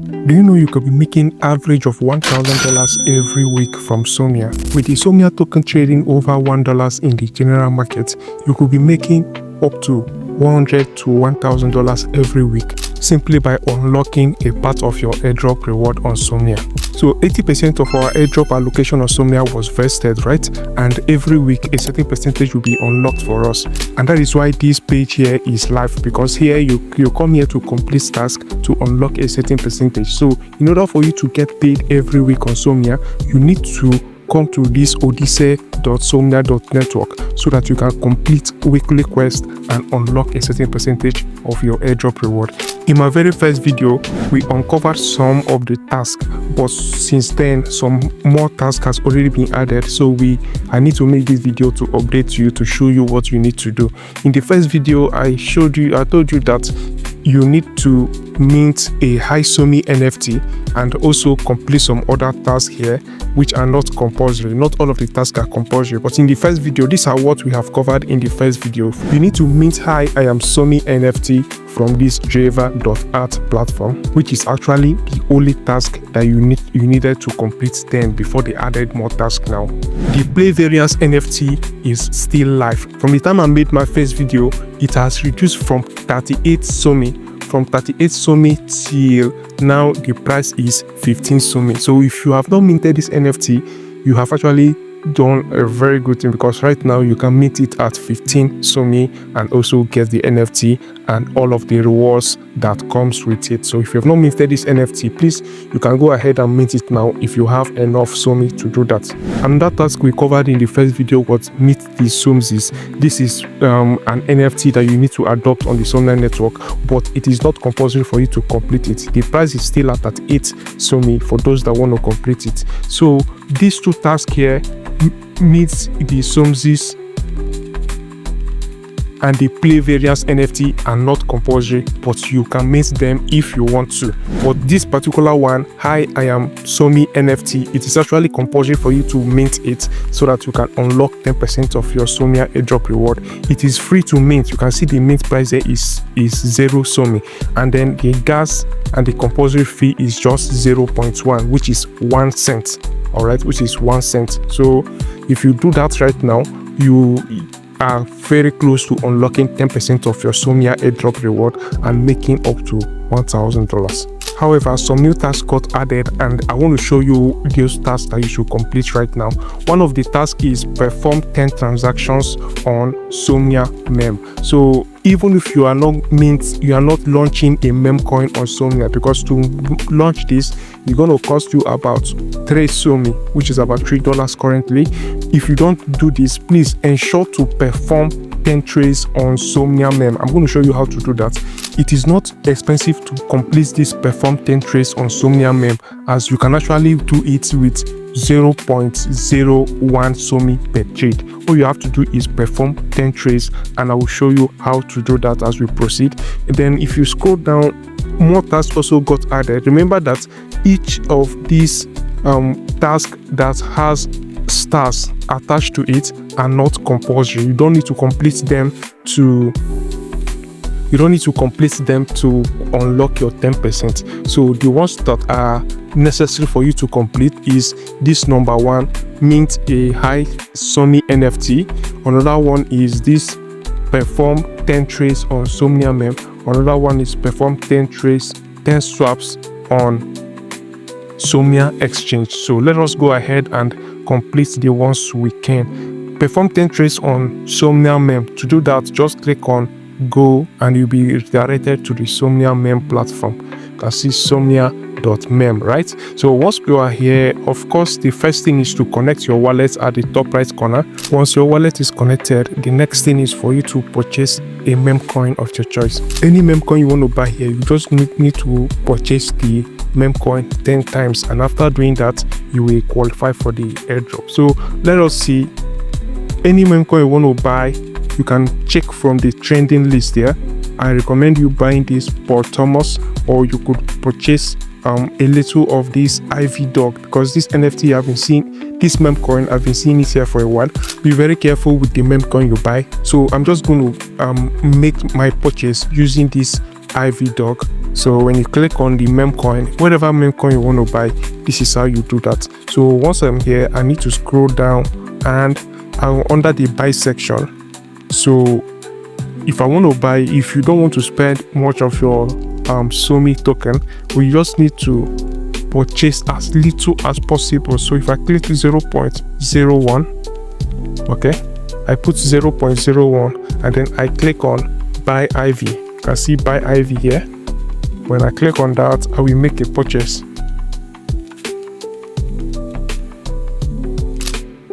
Do you know you could be making average of $1,000 every week from Somnia? With the Somnia token trading over $1 in the general market, you could be making up to $100 to $1,000 every week simply by unlocking a part of your airdrop reward on Somnia. So 80% of our airdrop allocation on Somnia was vested, right? And every week a certain percentage will be unlocked for us. And that is why this page here is live, because here you come here to complete task to unlock a certain percentage. So in order for you to get paid every week on Somnia, you need to come to this odyssey.somnia.network so that you can complete weekly quests and unlock a certain percentage of your airdrop reward. In my very first video, we uncovered some of the tasks, but since then some more tasks has already been added, so I need to make this video to update you, to show you what you need to do. In the first video I told you that you need to mint a high SOMI NFT and also complete some other tasks here which are not compulsory. Not all of the tasks are compulsory, but in the first video, these are what we have covered in the first video. You need to mint high I am SOMI NFT from this Java.art platform, which is actually the only task that you needed to complete then before they added more tasks now. The Play Variance NFT is still live. From the time I made my first video, it has reduced from 38 SOMI till now the price is 15 SOMI. So if you have not minted this NFT, you have actually done a very good thing, because right now you can mint it at 15 SOMI and also get the NFT and all of the rewards that comes with it. So if you have not minted this NFT, please, you can go ahead and mint it now if you have enough SOMI to do that. Another task we covered in the first video was meet the SOMSIs. This is an NFT that you need to adopt on the Somnia network, but it is not compulsory for you to complete it. The price is still at 8 SOMI for those that want to complete it. So these two tasks here meets the SOMSIs and the Play Variance NFT are not compulsory, but you can mint them if you want to. But this particular one, Hi I am SOMI NFT, it is actually compulsory for you to mint it so that you can unlock 10% of your Somnia airdrop reward. It is free to mint. You can see the mint price there is 0 SOMI, and then the gas and the compulsory fee is just 0.1, which is 1 cent. All right, which is 1 cent. So if you do that right now, you are very close to unlocking 10% of your Somnia airdrop reward and making up to $1,000. However, some new tasks got added, and I want to show you those tasks that you should complete right now. One of the tasks is perform 10 transactions on Somnia mem. So even if you are not launching a mem coin on Somnia, because to launch this it's going to cost you about 3 SOMI, which is about $3 currently. If you don't do this, please ensure to perform 10 trades on Somnia mem. I'm going to show you how to do that. It is not expensive to complete this perform 10 trades on Somnia mem, as you can actually do it with 0.01 SOMI per trade. All you have to do is perform 10 trades, and I will show you how to do that as we proceed. And then if you scroll down, more tasks also got added. Remember that each of these tasks that has stars attached to it are not compulsory. You don't need to complete them to unlock your 10%. So the ones that are necessary for you to complete is this number one, mint a high SOMI NFT. Another one is this, perform 10 trades on Somnia mem. Another one is perform 10 trades, 10 swaps on Somnia exchange. So let us go ahead and complete the ones we can. Perform 10 trades on Somnia mem. To do that, just click on go and you'll be redirected to the Somnia mem platform. You can see somnia.mem, right? So once you are here, of course, the first thing is to connect your wallet at the top right corner. Once your wallet is connected, the next thing is for you to purchase a mem coin of your choice. Any mem coin you want to buy here, you just need to purchase the mem coin 10 times, and after doing that you will qualify for the airdrop. So let us see. Any mem coin you want to buy, you can check from the trending list here. I recommend you buying this Paul Thomas, or you could purchase a little of this Avive dog, because this NFT I've been seeing, this mem coin I've been seeing it here for a while. Be very careful with the mem coin you buy. So I'm just going to make my purchase using this Avive dog So when you click on the meme coin, whatever meme coin you want to buy, this is how you do that. So once I'm here, I need to scroll down and I'm under the buy section. So if I want to buy, if you don't want to spend much of your SOMI token, we just need to purchase as little as possible. So if I click 0.01, okay, I put 0.01 and then I click on buy IV. You can see buy IV here. When I click on that, I will make a purchase.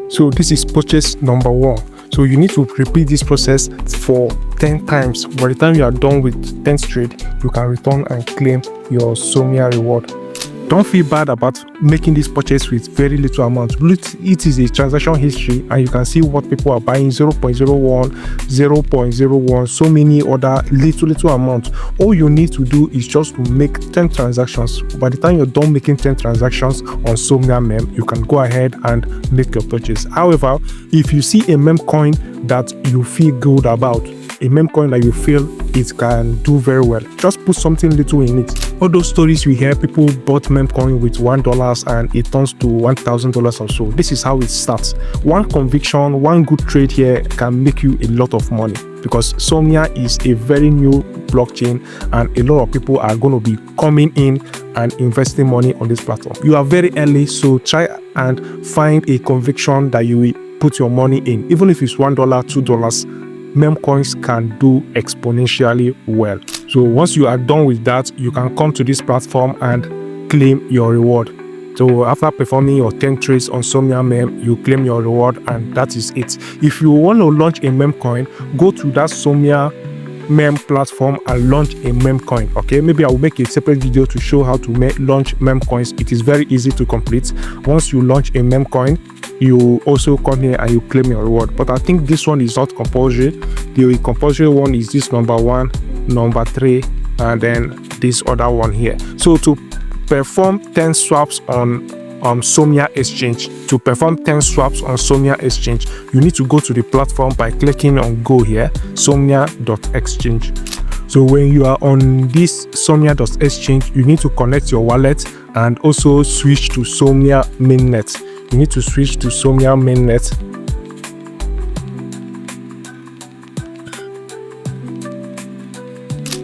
So this is purchase number 1. So you need to repeat this process for 10 times. By the time you are done with 10th trade, you can return and claim your Somnia reward. Don't feel bad about making this purchase with very little amount. It is a transaction history and you can see what people are buying: 0.01, 0.01, so many other little amount. All you need to do is just to make 10 transactions. By the time you're done making 10 transactions on Somnia meme, you can go ahead and make your purchase. However, if you see a meme coin that you feel good about, a meme coin that you feel it can do very well, just put something little in it. All those stories we hear, people bought meme coin with $1 and it turns to $1,000 or so. This is how it starts. One conviction, one good trade here can make you a lot of money, because Somnia is a very new blockchain and a lot of people are going to be coming in and investing money on this platform. You are very early, so try and find a conviction that you will put your money in. Even if it's $1, $2, meme coins can do exponentially well. So once you are done with that, you can come to this platform and claim your reward. So after performing your 10 trades on Somnia meme, you claim your reward and that is it. If you want to launch a meme coin, go to that Somnia meme platform and launch a meme coin. Okay, maybe I will make a separate video to show how to launch meme coins. It is very easy to complete. Once you launch a meme coin, you also come here and you claim your reward. But I think this one is not compulsory. The compulsory one is this number 1, number 3, and then this other one here. So to perform 10 swaps on Somnia exchange, you need to go to the platform by clicking on go here, somnia.exchange. So when you are on this somnia.exchange, you need to connect your wallet and also switch to Somnia Mainnet. You need to switch to Somnia Mainnet.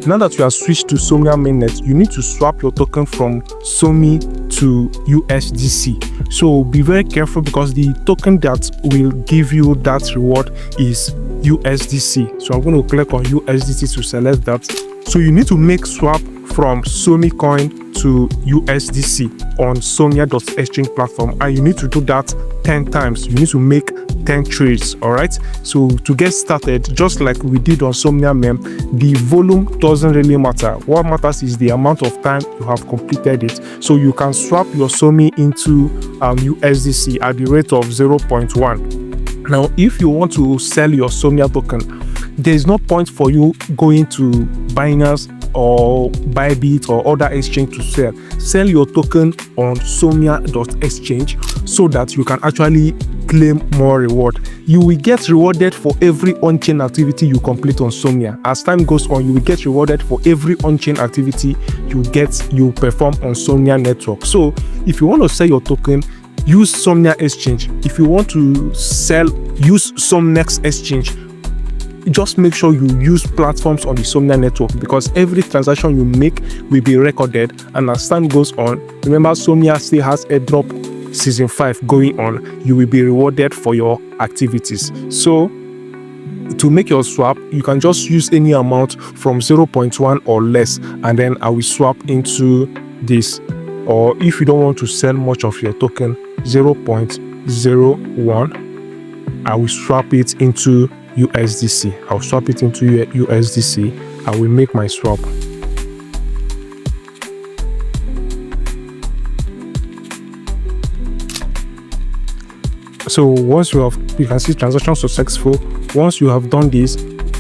Now that you are switched to Somnia Mainnet, you need to swap your token from SOMI to USDC. So be very careful, because the token that will give you that reward is USDC. So I'm going to click on USDC to select that. So you need to make swap from SOMI coin to USDC on somnia.exchange platform, and you need to do that 10 times. You need to make 10 trades. All right, so to get started, just like we did on Somnia meme, the volume doesn't really matter. What matters is the amount of time you have completed it. So you can swap your SOMI into USDC at the rate of 0.1. Now if you want to sell your Somnia token, there is no point for you going to Binance or Bybit or other exchange to sell your token on somnia.exchange, so that you can actually claim more reward. You will get rewarded for every on-chain activity you complete on Somnia. As time goes on, you will get rewarded for every on-chain activity you perform on Somnia network. So if you want to sell your token, use Somnia exchange. If you want to sell, use Somnex exchange. Just make sure you use platforms on the Somnia network, because every transaction you make will be recorded, and as time goes on, remember Somnia still has Airdrop season 5 going on. You will be rewarded for your activities. So to make your swap, you can just use any amount from 0.1 or less, and then I will swap into this. Or if you don't want to sell much of your token, 0.01, I will swap it into USDC. I'll swap it into USDC. I will make my swap. So once you can see transaction successful. Once you have done this,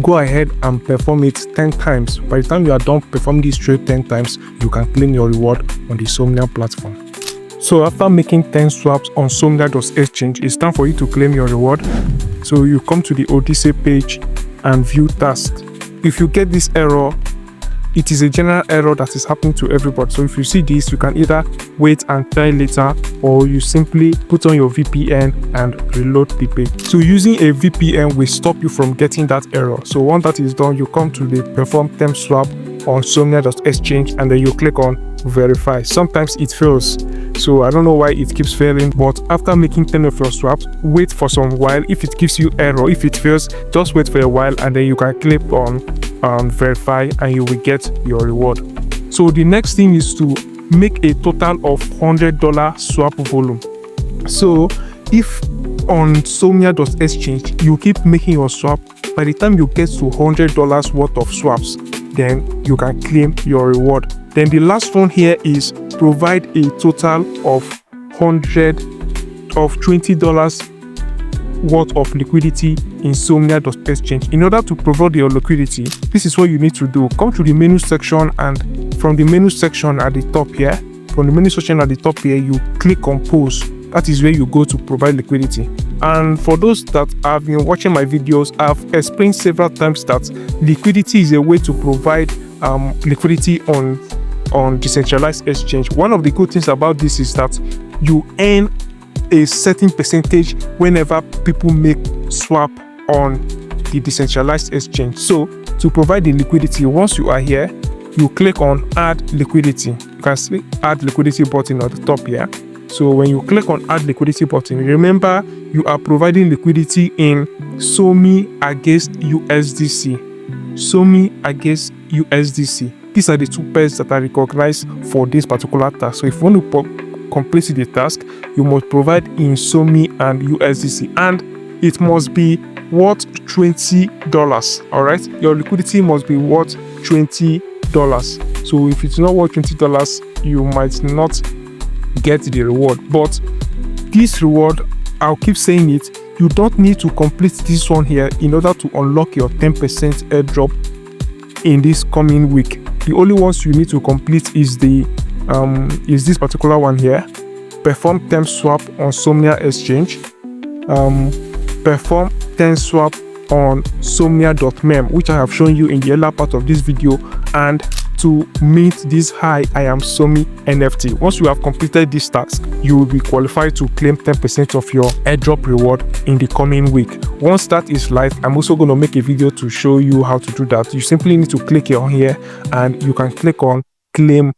go ahead and perform it 10 times. By the time you are done performing this trade 10 times, you can claim your reward on the Somnia platform. So after making 10 swaps on somnia.exchange, it's time for you to claim your reward. So you come to the Odyssey page and view tasks. If you get this error, it is a general error that is happening to everybody. So if you see this, you can either wait and try later, or you simply put on your VPN and reload the page. So using a VPN will stop you from getting that error. So once that is done, you come to the perform term swap on somnia.exchange, and then you click on verify. Sometimes it fails, so I don't know why it keeps failing, but after making 10 of your swaps, wait for some while. If it gives you error, if it fails, just wait for a while, and then you can click on verify, and you will get your reward. So the next thing is to make a total of $100 swap volume. So if on somnia.exchange you keep making your swap, by the time you get to $100 worth of swaps, then you can claim your reward. Then the last one here is provide a total of $20 worth of liquidity in somnia.exchange. In order to provide your liquidity, this is what you need to do. Come to the menu section, and from the menu section at the top here, you click on post. That is where you go to provide liquidity. And for those that have been watching my videos, I've explained several times that liquidity is a way to provide liquidity on decentralized exchange. One of the good things about this is that you earn a certain percentage whenever people make swap on the decentralized exchange. So to provide the liquidity, once you are here, you click on add liquidity. You can see add liquidity button at the top here. So when you click on add liquidity button, remember you are providing liquidity in SOMI against USDC. SOMI against USDC. These are the two pairs that are recognized for this particular task. So if you want to complete the task, you must provide in SOMI and USDC, and it must be worth $20. All right, your liquidity must be worth $20. So if it's not worth $20, you might not get the reward. But this reward, I'll keep saying it, you don't need to complete this one here in order to unlock your 10% airdrop in this coming week. The only ones you need to complete is this particular one here. Perform 10 swap on Somnia exchange. Perform 10 swap on somnia.mem, which I have shown you in the earlier part of this video, and to mint this high I am SOMI NFT. Once you have completed this task, you will be qualified to claim 10% of your airdrop reward in the coming week. Once that is live, I'm also going to make a video to show you how to do that. You simply need to click on here, and you can click on claim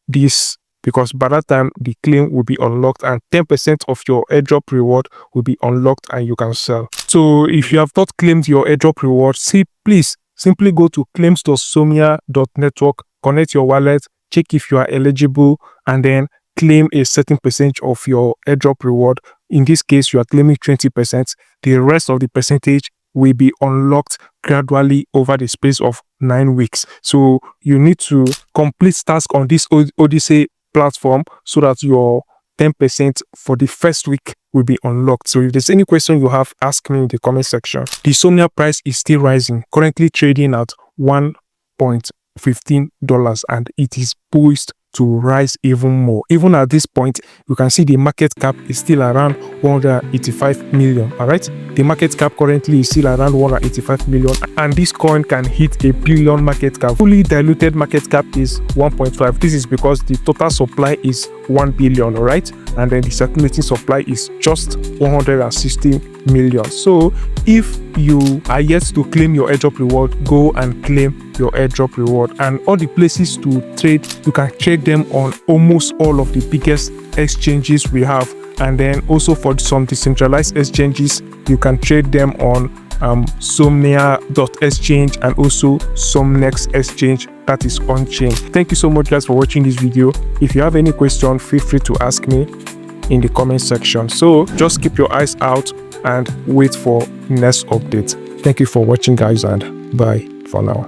this, because by that time the claim will be unlocked and 10% of your airdrop reward will be unlocked and you can sell. So if you have not claimed your airdrop reward, please simply go to claims.somnia.network, connect your wallet, check if you are eligible, and then claim a certain percentage of your airdrop reward. In this case, you are claiming 20%. The rest of the percentage will be unlocked gradually over the space of 9 weeks. So you need to complete task on this Odyssey platform so that your 10% for the first week will be unlocked. So if there's any question you have, ask me in the comment section. The Somnia price is still rising, currently trading at $1.15, and it is poised to rise even more. Even at this point, you can see the market cap is still around 185 million. All right, the market cap currently is still around 185 million, and this coin can hit $1 billion market cap. Fully diluted market cap is 1.5. This is because the total supply is 1 billion, all right, and then the circulating supply is just 160 million. So if you are yet to claim your airdrop reward, go and claim your airdrop reward. And all the places to trade, you can trade them on almost all of the biggest exchanges we have. And then also for some decentralized exchanges, you can trade them on somnia.exchange and also Somnex exchange, that is on chain. Thank you so much guys for watching this video. If you have any question, feel free to ask me in the comment section. So just keep your eyes out and wait for next update. Thank you for watching guys, and bye for now.